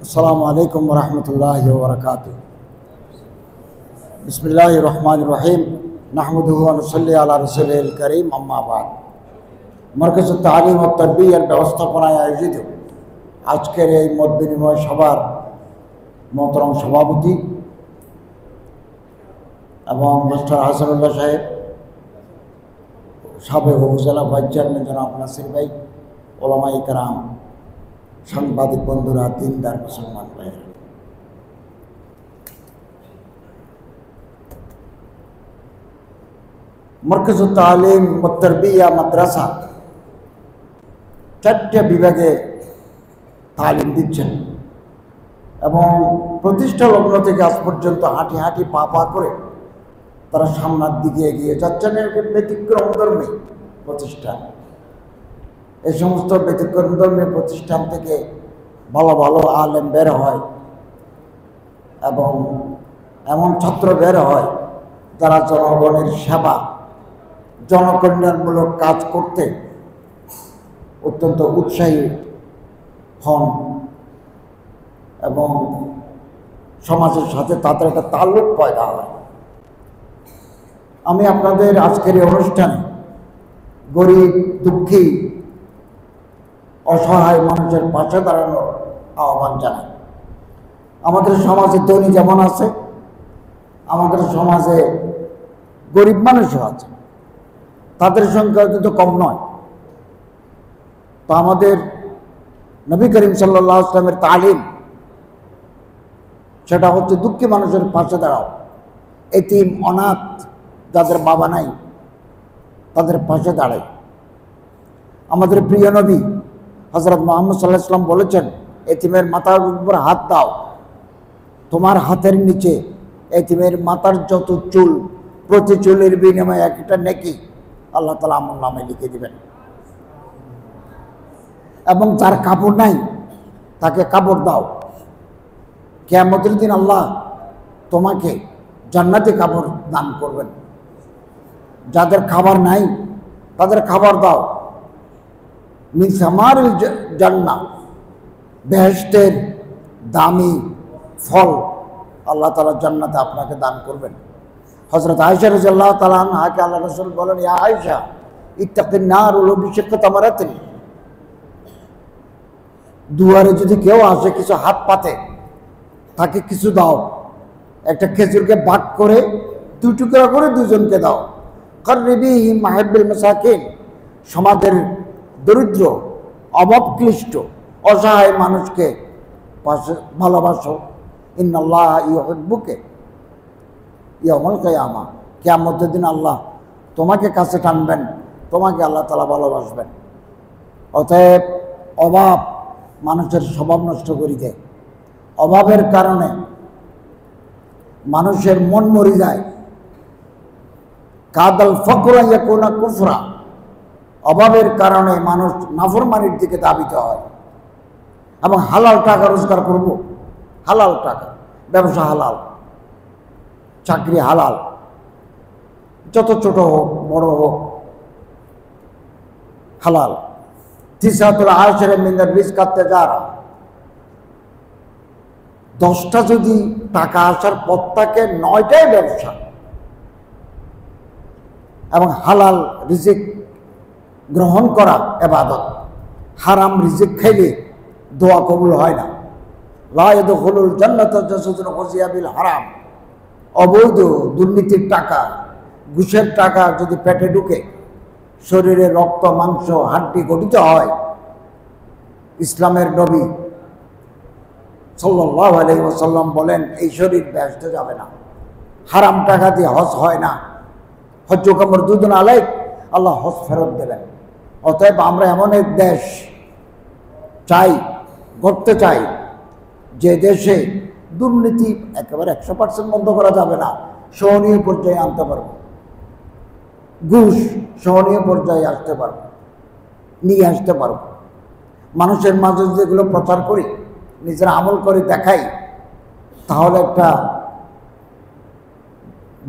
अस्सलामु अलैकुम वरहमतुल्लाहि वबरकातुहू। बिस्मिल्लाहिर रहमानिर रहीम। नहमदुहु व नुसल्ली अला रसूलिल करीम, अम्मा बाद। मरकज़ुत तालीम व तरबियत ব্যবস্থাপনায় আয়োজিত আজকের এই মত বিনিময় সভার মোহতরম সভাপতি এবং মাস্টার হাসানুল্লাহ সাহেব, সাবেক উপজেলা ভাইস চেয়ারম্যান জনাব নাসির ভাই, ওলামায়ে কেরাম, সাংবাদিক বন্ধুরা, দিনদার মুসলমান ভাইয়েরা, মরকজুত তালিম ও তারবিয়া মাদ্রাসা 4টে বিভাগে তালিম দিচ্ছেন এবং প্রতিষ্ঠা লগ্ন থেকে আজ পর্যন্ত হাঁটি হাঁটি পা পা করে তারা সামনের দিকে এগিয়ে যাচ্ছেন। ব্যতিক্রমধর্মী প্রতিষ্ঠান, এই সমস্ত ব্যতিক্রমধর্মী প্রতিষ্ঠান থেকে ভালো ভালো আলেম বের হয় এবং এমন ছাত্র বের হয় যারা জনগণের সেবা, জনকল্যাণমূলক কাজ করতে অত্যন্ত উৎসাহী হন এবং সমাজের সাথে তাদের একটা তাল্লুক পয়দা হয়। আমি আপনাদের আজকের এই অনুষ্ঠানে গরিব, দুঃখী, অসহায় মানুষের পাশে দাঁড়ানোর আহ্বান জানাই। আমাদের সমাজে ধনী যেমন আছে, আমাদের সমাজে গরিব মানুষও আছে, তাদের সংখ্যা কিন্তু কম নয়। তো আমাদের নবী করিম সাল্লাল্লাহু আলাইহি ওয়াসাল্লামের তালিম সেটা হচ্ছে দুঃখী মানুষের পাশে দাঁড়াও, এতিম, অনাথ, যাদের বাবা নাই তাদের পাশে দাঁড়াই। আমাদের প্রিয় নবী হযরত মুহাম্মদ সাল্লাল্লাহু আলাইহি ওয়াসাল্লাম বলেছেন, এতিমের মাথার উপর হাত দাও, তোমার হাতের নিচে এতিমের মাথার যত চুল, প্রতি চুলের বিনিময়ে একটা নেকি আল্লাহ তাআলা আমল নামায় লিখে দিবেন। এবং যার কাপড় নাই তাকে কাপড় দাও, কিয়ামতের দিন আল্লাহ তোমাকে জান্নাতি কাপড় দান করবেন। যাদের খাবার নাই তাদের খাবার দাও, মিন সামারিল জান্নাহ, বেহেশতের দামি ফল আল্লাহ তাআলা জান্নাতে আপনাকে দান করবেন। হযরত আয়েশা রাদিয়াল্লাহু তাআলা আনহাকে আল্লাহ রাসূল বলেন, ইয়া আয়েশা ইত্তাকিন নার ওয়ালাউ বিশিক্কি তামারাতিন, দুয়ারে যদি কেউ আসে কিছু হাত পাতে, তাকে কিছু দাও, একটা খেজুরকে ভাগ করে 2 টুকরা করে দুজনকে দাও। কাররিবিহি মাহাব্বিল মাসাকিন, সমাজের দরিদ্র, অভাবক্লিষ্ট, অসহায় মানুষকে পাশে ভালোবাসো। ইন্নাল্লাহা ইউহিব্বুকা ইয়াউমাল কিয়ামা, কিয়ামতের দিন আল্লাহ তোমাকে কাছে টানবেন, তোমাকে আল্লাহ তাআলা ভালোবাসবেন। অতএব অভাব মানুষের স্বভাব নষ্ট করে দেয়। অভাবের কারণে মানুষের মন মরে যায়। কাদাল ফকরা ইয়াকুনা কুফরা, অভাবের কারণে মানুষ নাফরমানির দিকে ধাবিত হয়। এবং হালাল টাকা রোজগার করব, হালাল টাকা, ব্যবসা হালাল, চাকরি হালাল, যত ছোট হোক বড় হোক হালাল। তিসাতুল আশরা মিনার রিজকাত তিজারা, 10টা যদি টাকা আসার পথ থাকে 9টাই ব্যবসা। এবং হালাল রিজিক গ্রহণ করা ইবাদত। হারাম রিজিক খাইলে দোয়া কবুল হয় না। লা ইয়াদখুলুল জান্নাতা জাসাদুন গুযিয়া বিল হারাম, অবৈধ দুর্নীতির টাকা, ঘুষের টাকা যদি পেটে ঢুকে, শরীরে রক্ত, মাংস, হাড্ডি গঠিত হয়, ইসলামের নবী সাল্লাল্লাহু আলাইহি ওয়াসাল্লাম বলেন এই শরীর বেহেশতে যাবে না। হারাম টাকা দিয়ে হজ হয় না। হজ্জ কামরদুদুন আলাইক, আল্লাহ হজ ফেরত দেবেন। অতএব আমরা এমন এক দেশ চাই, গড়তে চাই, যে দেশে দুর্নীতি একেবারে 100% বন্ধ করা যাবে না, সহনীয় পর্যায়ে আনতে পারবো, ঘুষ সহনীয় পর্যায়ে আসতে পারবো, নিয়ে আসতে পারবো। মানুষের মাঝে যেগুলো প্রচার করি, নিজেরা আমল করে দেখাই, তাহলে একটা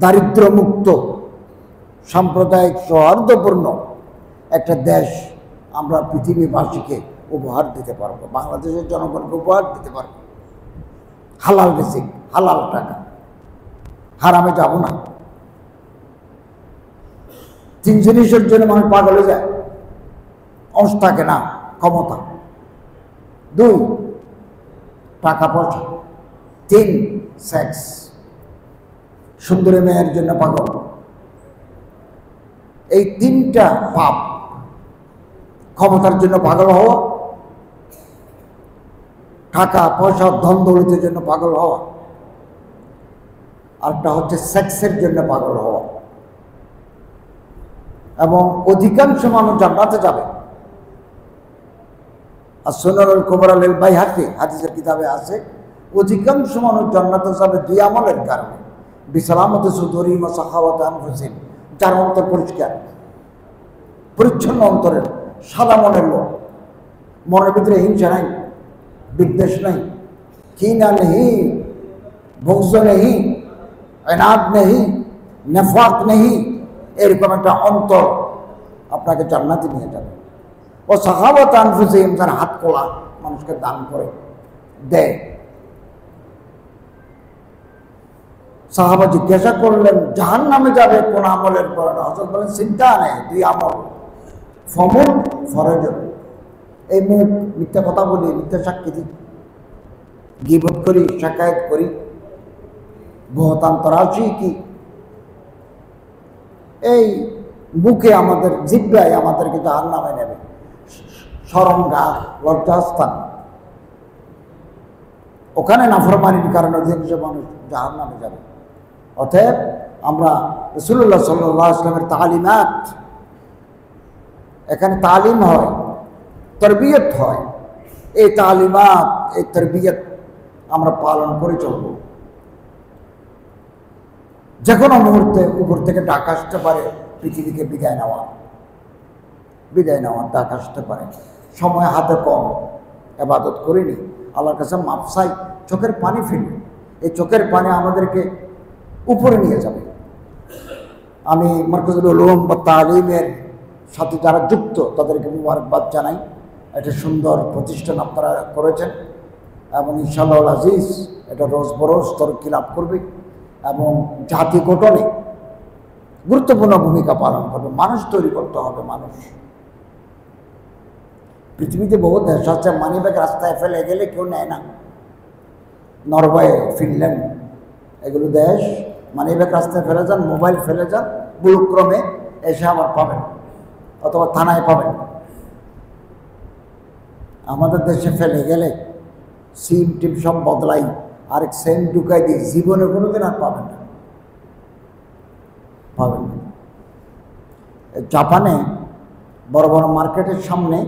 দারিদ্র্যমুক্ত, সাম্প্রদায়িক, সৌহার্দ্যপূর্ণ একটা দেশ আমরা পৃথিবীবাসীকে উপহার দিতে পারবো, বাংলাদেশের জনগণকে উপহার দিতে পারবো। হালাল রিজিক, হালাল টাকা, হারামে যাব না। 3 জিনিসের জন্য মানুষ পাগল হয়ে যায়। অংশ থাকে না, ক্ষমতা। 2 টাকা পয়সা। 3 সেক্স, সুন্দরী মেয়ের জন্য পাগল। এই 3টা পাপ। ক্ষমতার জন্য পাগল হওয়া, টাকা পয়সা ধন দৌলতের জন্য পাগল হওয়া, আরেকটা হচ্ছে সেক্সের জন্য পাগল হওয়া। এবং অধিকাংশ মানুষ জান্নাতে যাবে। আর সুনানুল কুবরা লিল বাইহাকি হাদিসের কিতাবে আছে, অধিকাংশ মানুষ জান্নাতে যাবে 2 আমলের কারণে। বিসালামতি সুদুরিহিম ওয়া সাখাওয়াতি আনফুসিহিম, যার অন্তর পরিষ্কার, পরিচ্ছন্ন অন্তরের, সাদা মনের লোক, মনের ভিতরে হিংসা নাই, বিদ্বেষ নাই, কিনা নেই, বগজ নেই, ইনাদ নেই, নেফাক নেই, এরকম একটা অন্তর আপনাকে জান্নাতে নিয়ে যাবে। ও সাখাওয়াতি আনফুসিহিম, যার হাত খোলা, মানুষকে দান করে দেয়। সাহাবা জিজ্ঞাসা করলেন, জাহান্নামে যাবে কোন আমলের কারণে? হযরত বলেন, চিন্তা নেই, 2 আমল। ফমন ফরজন, এই মেয়ে মিথ্যা কথা বলি, মিথ্যা সাক্ষী দিই, গীবত করি, শাকায়াত করি, বহতান তরাশি কি, এই বুকে আমাদের জিহ্বায় আমাদেরকে জাহান্নামে নেবে। শরমগাহ, লজ্জাস্থান, ওখানে নাফরমানির কারণে অধিকাংশ মানুষ জাহান্নামে যাবে। অতএব আমরা রাসূলুল্লাহ সাল্লাল্লাহু আলাইহি ওয়াসাল্লামের তালিমাত, এখানে তালিম হয়, তরবিয়ত হয়, এই তালিমাত, এই তরবিয়ত আমরা পালন করে চলব। যে কোনো মুহূর্তে উপর থেকে ডাক আসতে পারে, পৃথিবীকে বিদায় নেওয়ার ডাক আসতে পারে। সময় হাতে কম, ইবাদত করিনি, আল্লাহর কাছে মাফ চাই, চোখের পানি ফেলি। এই চোখের পানি আমাদেরকে উপরে নিয়ে যাবে। আমি মারকাজুল উলুম ওয়া তালিমের সাথে যারা যুক্ত তাদেরকে মুবারকবাদ জানাই। একটা সুন্দর প্রতিষ্ঠান আপনারা করেছেন এবং ইনশাআল্লাহ আজিজ এটা রোজ বরোজ তরক্কি লাভ করবে এবং জাতি গঠনে গুরুত্বপূর্ণ ভূমিকা পালন করবে। মানুষ তৈরি করতে হবে। মানুষ, পৃথিবীতে বহু দেশ আছে মানিব্যাগ রাস্তায় ফেলে গেলে কেউ নেয় না। নরওয়ে, ফিনল্যান্ড, এগুলো দেশ মানিব্যাগ রাস্তায় ফেলে যান, মোবাইল ফেলে যান, বুলুক্রমে এসে আবার পাবেন অথবা থানায় পাবেন। আমাদের দেশে ফেলে গেলে সিম টিম সব বদলাই, আরেক সেম ঢুকাই দিই, জীবনে কোনোদিন আর পাবেন না। জাপানে বড় বড় মার্কেটের সামনে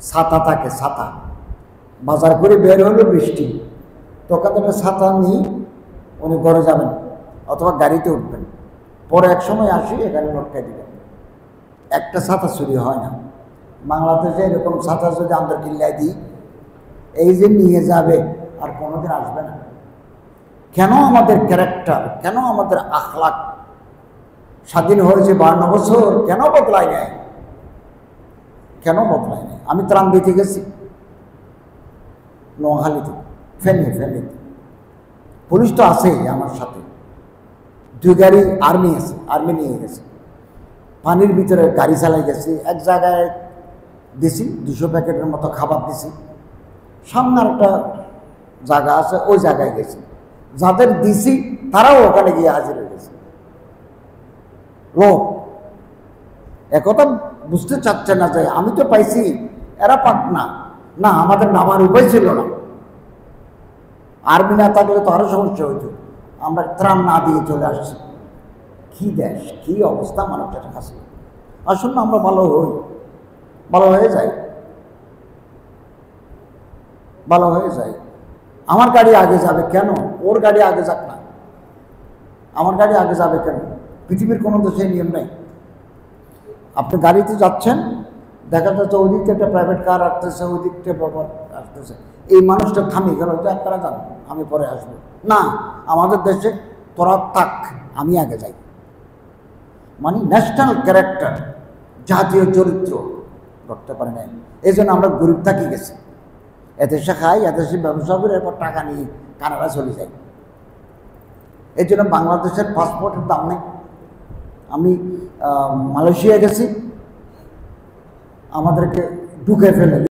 ছাতা থাকে, ছাতা বাজার করে বের হলো বৃষ্টি, তখন একটা ছাতা নিয়ে উনি ঘরে যাবেন অথবা গাড়িতে উঠবেন, পরে এক সময় আসি এখানে লটকাই দিবেন। একটা ছাতা চুরি হয় না। বাংলাদেশে এরকম ছাতা যদি আমরা কিল্লায় দিই, এই যে নিয়ে যাবে আর কোনোদিন আসবে না। কেন আমাদের ক্যারেক্টার, কেন আমাদের আখলাক স্বাধীন হয়েছে 52 বছর, কেন বদলায় নেয়? কেন বদলায় নেয়? আমি ত্রাণ দিতে গেছি নোয়াখালীতে, ফেনীতে, পুলিশ তো আছেই আমার সাথে, 2 গাড়ি আর্মি আছে, আর্মি নিয়ে গেছে, পানির ভিতরে গাড়ি চালাই গেছি। এক জায়গায় দিছি 200 প্যাকেটের মতো খাবার দিছি, সামনে একটা জায়গা আছে, ওই জায়গায় গেছি, যাদের দিছি তারাও ওখানে গিয়ে হাজির হয়ে গেছে। লোক একথা বুঝতে চাচ্ছে না যে আমি তো পাইছি, এরা পাক না। না, আমাদের নামার উপায় ছিল না। আর্মি না থাকলে তো আরো সমস্যা হইত। আমরা ত্রাণ না দিয়ে চলে আসছি। কি দেশ, কি অবস্থা মানুষের কাছে। আসুন না আমরা ভালো হই, ভালো হয়ে যাই, ভালো হয়ে যায়। আমার গাড়ি আগে যাবে কেন? ওর গাড়ি আগে যাক না, আমার গাড়ি আগে যাবে কেন? পৃথিবীর কোনো দেশে নিয়ম নেই। আপনি গাড়িতে যাচ্ছেন, দেখা যাচ্ছে ওই দিক থেকে একটা প্রাইভেট কার আসতেছে, ওই দিক থেকে বাবার আসতেছে, এই মানুষটা থামি গেল যে আপনারা যান, আমি পরে আসবো না। আমাদের দেশে তোরা তাক, আমি আগে যাই। মানে ন্যাশনাল ক্যারেক্টার, জাতীয় চরিত্র করতে পারে নাই। এই জন্য আমরা গরিব থাকি গেছি। এতে সে খায়, এতে সে ব্যবসা করে, এরপর টাকা নিয়ে কানাডা চলে যায়। এই জন্য বাংলাদেশের পাসপোর্টের দাম নেই। আমি মালয়েশিয়া গেছি, আমাদেরকে ঢুকে ফেলে